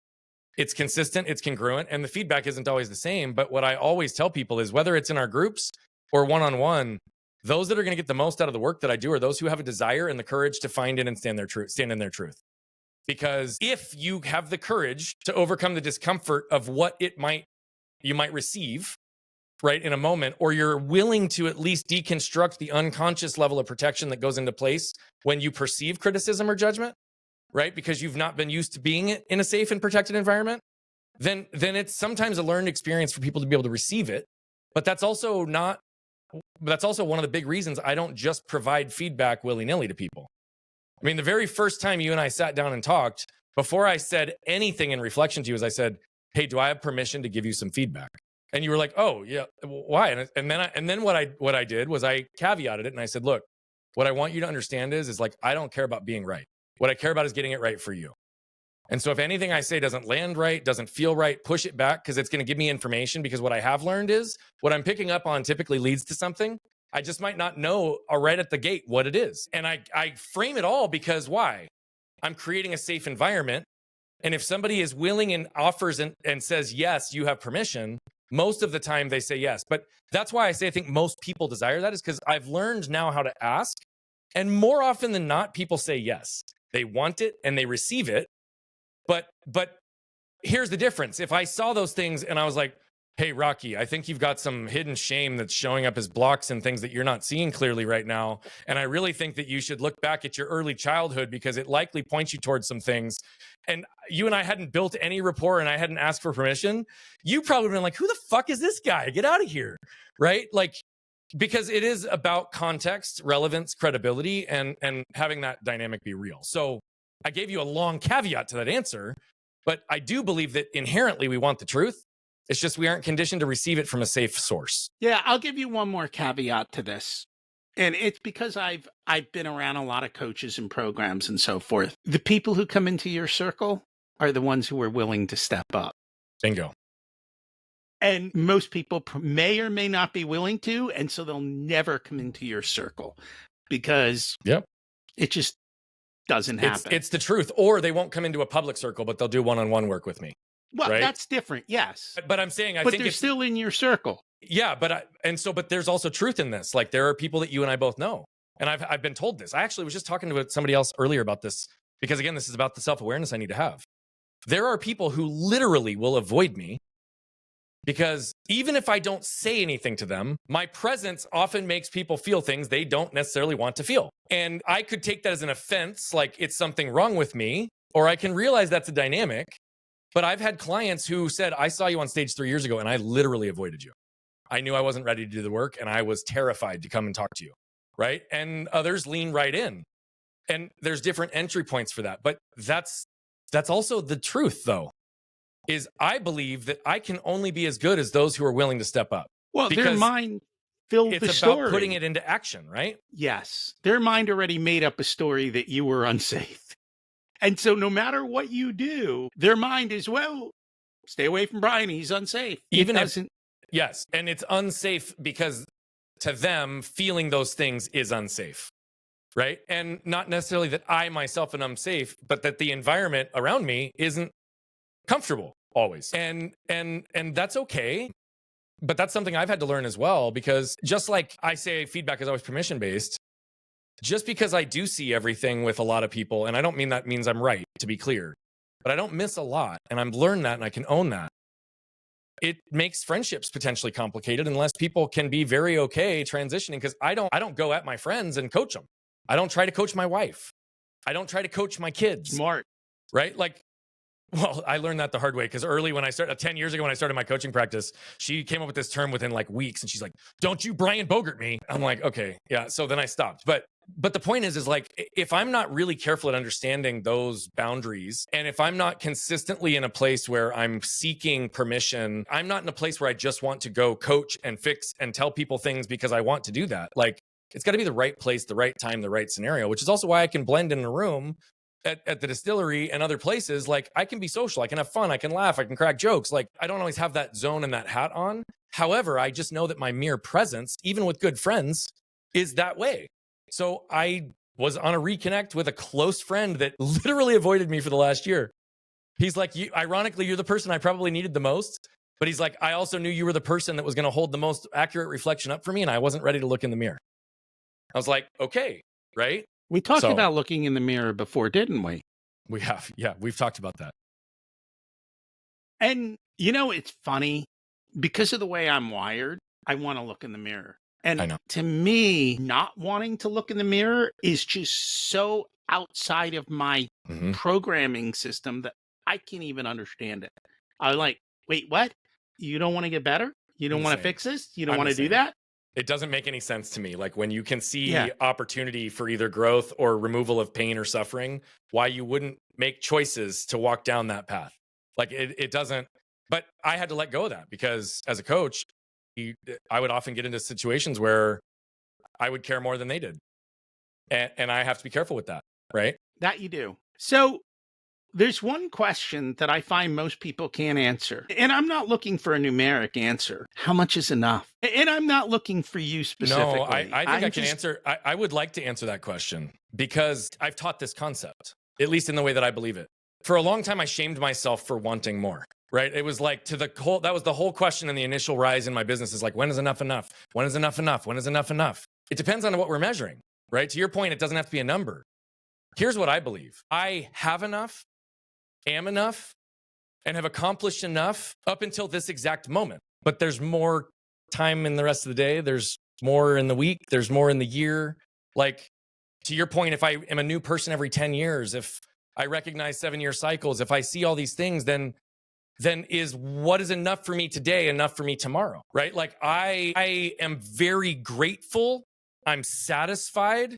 It's consistent, it's congruent, and the feedback isn't always the same. But what I always tell people is whether it's in our groups or one-on-one, those that are going to get the most out of the work that I do are those who have a desire and the courage to find it and stand in their truth. Because if you have the courage to overcome the discomfort of what you might receive, right, in a moment, or you're willing to at least deconstruct the unconscious level of protection that goes into place when you perceive criticism or judgment, right, because you've not been used to being in a safe and protected environment, then it's sometimes a learned experience for people to be able to receive it. But that's also one of the big reasons I don't just provide feedback willy-nilly to people. I mean, the very first time you and I sat down and talked, before I said anything in reflection to you, is I said, hey, do I have permission to give you some feedback? And you were like, oh, yeah, why? And then what I did was I caveated it and I said, look, what I want you to understand is like, I don't care about being right. What I care about is getting it right for you. And so if anything I say doesn't land right, doesn't feel right, push it back because it's going to give me information, because what I have learned is what I'm picking up on typically leads to something. I just might not know right at the gate what it is. And I frame it all because why? I'm creating a safe environment. And if somebody is willing and offers and says, yes, you have permission, most of the time they say yes. But that's why I say I think most people desire that, is because I've learned now how to ask. And more often than not, people say yes. They want it and they receive it. But here's the difference. If I saw those things and I was like, hey, Rocky, I think you've got some hidden shame that's showing up as blocks and things that you're not seeing clearly right now. And I really think that you should look back at your early childhood because it likely points you towards some things. And you and I hadn't built any rapport and I hadn't asked for permission. You probably been like, who the fuck is this guy? Get out of here. Right? Like, because it is about context, relevance, credibility, and having that dynamic be real. So I gave you a long caveat to that answer, but I do believe that inherently we want the truth. It's just we aren't conditioned to receive it from a safe source. Yeah, I'll give you one more caveat to this. And it's because I've been around a lot of coaches and programs and so forth. The people who come into your circle are the ones who are willing to step up. Bingo. And most people may or may not be willing to, and so they'll never come into your circle because it just doesn't happen. It's the truth. Or they won't come into a public circle, but they'll do one-on-one work with me. Well, right? That's different, yes. But I'm saying, but they're still in your circle. Yeah, but there's also truth in this. Like there are people that you and I both know. And I've been told this. I actually was just talking to somebody else earlier about this because again, this is about the self-awareness I need to have. There are people who literally will avoid me because even if I don't say anything to them, my presence often makes people feel things they don't necessarily want to feel. And I could take that as an offense, like it's something wrong with me, or I can realize that's a dynamic. But I've had clients who said, I saw you on stage 3 years ago and I literally avoided you. I knew I wasn't ready to do the work and I was terrified to come and talk to you, right? And others lean right in. And there's different entry points for that. But that's also the truth, though, is I believe that I can only be as good as those who are willing to step up. Well, their Because mind filled the it's about story. putting it into action, right? Yes. Their mind already made up a story that you were unsafe. And so no matter what you do, their mind is, well, stay away from Brian. He's unsafe. Even if, yes. And it's unsafe because to them, feeling those things is unsafe. Right. And not necessarily that I myself am unsafe, but that the environment around me isn't comfortable always. And that's okay. But that's something I've had to learn as well, because just like I say, feedback is always permission based. Just because I do see everything with a lot of people, and I don't mean that means I'm right, to be clear, but I don't miss a lot. And I've learned that and I can own that. It makes friendships potentially complicated unless people can be very okay transitioning, because I don't go at my friends and coach them. I don't try to coach my wife. I don't try to coach my kids. Smart. Right? Like, well, I learned that the hard way because early when I started, 10 years ago when I started my coaching practice, she came up with this term within like weeks and she's like, don't you Brian Bogert me. I'm like, okay, yeah. So then I stopped. But the point is like, if I'm not really careful at understanding those boundaries, and if I'm not consistently in a place where I'm seeking permission, I'm not in a place where I just want to go coach and fix and tell people things because I want to do that. Like, it's got to be the right place, the right time, the right scenario, which is also why I can blend in a room at the distillery and other places. Like I can be social, I can have fun, I can laugh, I can crack jokes. Like I don't always have that zone and that hat on. However, I just know that my mere presence, even with good friends, is that way. So I was on a reconnect with a close friend that literally avoided me for the last year. He's like, ironically, you're the person I probably needed the most. But he's like, I also knew you were the person that was going to hold the most accurate reflection up for me. And I wasn't ready to look in the mirror. I was like, okay, right? We talked about looking in the mirror before, didn't we? We have. Yeah, we've talked about that. And, you know, it's funny. Because of the way I'm wired, I want to look in the mirror. And to me, not wanting to look in the mirror is just so outside of my programming system that I can't even understand it. I'm like, wait, what? You don't want to get better? You don't want to fix this? You don't want to do that? It doesn't make any sense to me. Like when you can see opportunity for either growth or removal of pain or suffering, why you wouldn't make choices to walk down that path. Like it doesn't, but I had to let go of that because as a coach, I would often get into situations where I would care more than they did. And I have to be careful with that, right? That you do. So there's one question that I find most people can't answer. And I'm not looking for a numeric answer. How much is enough? And I'm not looking for you specifically. No, I think I can answer. I would like to answer that question because I've taught this concept, at least in the way that I believe it. For a long time, I shamed myself for wanting more, right? It was like that was the whole question in the initial rise in my business is like, when is enough enough? When is enough enough? When is enough enough? It depends on what we're measuring, right? To your point, it doesn't have to be a number. Here's what I believe. I have enough, am enough, and have accomplished enough up until this exact moment. But there's more time in the rest of the day. There's more in the week. There's more in the year. Like, to your point, if I am a new person every 10 years, if I recognize 7-year cycles, if I see all these things, then is what is enough for me today enough for me tomorrow, right? Like, I am very grateful. I'm satisfied,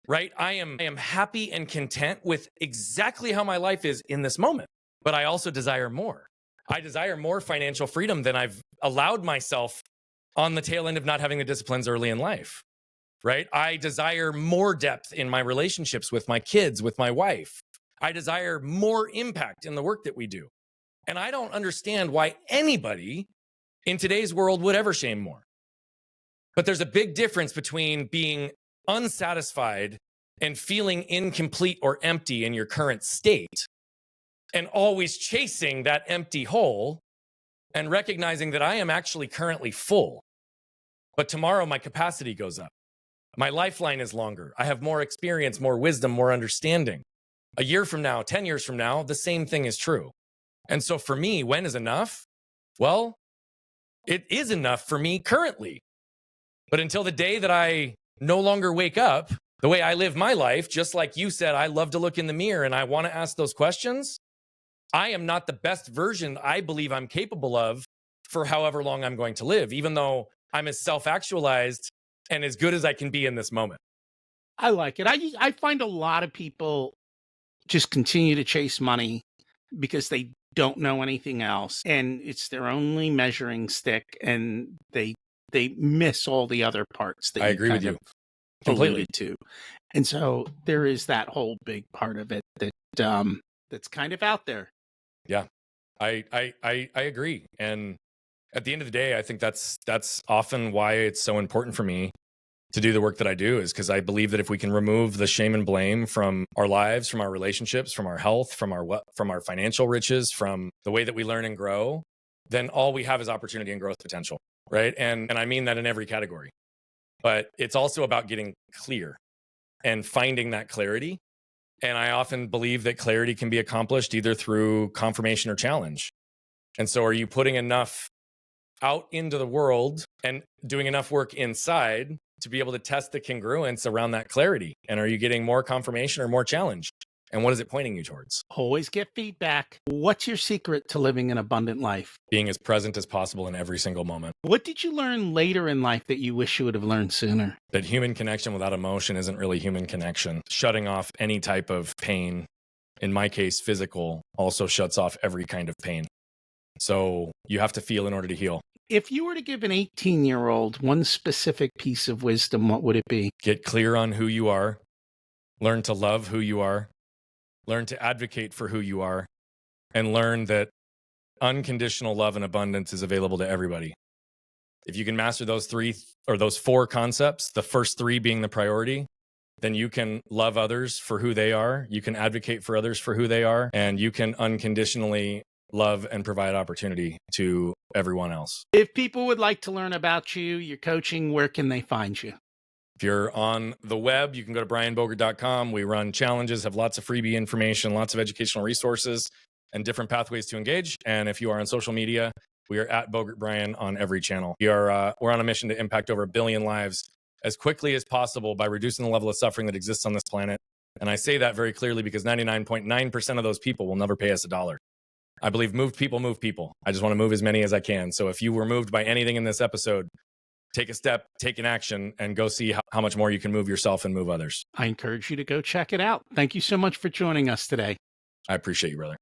right? I am happy and content with exactly how my life is in this moment. But I also desire more. I desire more financial freedom than I've allowed myself on the tail end of not having the disciplines early in life, right? I desire more depth in my relationships with my kids, with my wife. I desire more impact in the work that we do. And I don't understand why anybody in today's world would ever shame more. But there's a big difference between being unsatisfied and feeling incomplete or empty in your current state and always chasing that empty hole and recognizing that I am actually currently full, but tomorrow my capacity goes up. My lifeline is longer. I have more experience, more wisdom, more understanding. A year from now, 10 years from now, the same thing is true. And so for me, when is enough? Well, it is enough for me currently. But until the day that I no longer wake up, the way I live my life, just like you said, I love to look in the mirror and I want to ask those questions. I am not the best version I believe I'm capable of for however long I'm going to live, even though I'm as self-actualized and as good as I can be in this moment. I like it. I find a lot of people just continue to chase money because they don't know anything else, and it's their only measuring stick, and they miss all the other parts that I agree with you completely. alluded to. And so there is that whole big part of it that that's kind of out there. Yeah, I agree. And at the end of the day, I think that's often why it's so important for me to do the work that I do, is because I believe that if we can remove the shame and blame from our lives, from our relationships, from our health, from our financial riches, from the way that we learn and grow, then all we have is opportunity and growth potential, right? And I mean that in every category. But it's also about getting clear and finding that clarity. And I often believe that clarity can be accomplished either through confirmation or challenge. And so are you putting enough out into the world and doing enough work inside to be able to test the congruence around that clarity? And are you getting more confirmation or more challenge? And what is it pointing you towards? Always get feedback. What's your secret to living an abundant life? Being as present as possible in every single moment. What did you learn later in life that you wish you would have learned sooner? That human connection without emotion isn't really human connection. Shutting off any type of pain, in my case, physical, also shuts off every kind of pain. So you have to feel in order to heal. If you were to give an 18-year-old one specific piece of wisdom, what would it be? Get clear on who you are. Learn to love who you are. Learn to advocate for who you are. And learn that unconditional love and abundance is available to everybody. If you can master those those four concepts, the first three being the priority, then you can love others for who they are. You can advocate for others for who they are. And you can unconditionally love and provide opportunity to everyone else. If people would like to learn about you, your coaching, where can they find you? If you're on the web, you can go to brianbogert.com. We run challenges, have lots of freebie information, lots of educational resources, and different pathways to engage. And if you are on social media, we are at Bogert Brian on every channel. We're on a mission to impact over 1 billion lives as quickly as possible by reducing the level of suffering that exists on this planet. And I say that very clearly because 99.9% of those people will never pay us $1. I believe moved people move people. I just want to move as many as I can. So if you were moved by anything in this episode, take a step, take an action, and go see how much more you can move yourself and move others. I encourage you to go check it out. Thank you so much for joining us today. I appreciate you, brother.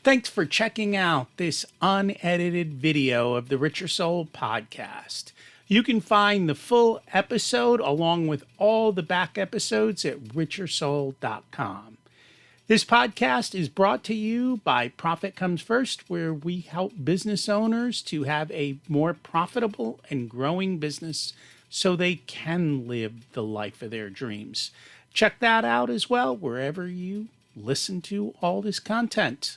Thanks for checking out this unedited video of the Richer Soul podcast. You can find the full episode along with all the back episodes at richersoul.com. This podcast is brought to you by Profit Comes First, where we help business owners to have a more profitable and growing business so they can live the life of their dreams. Check that out as well wherever you listen to all this content.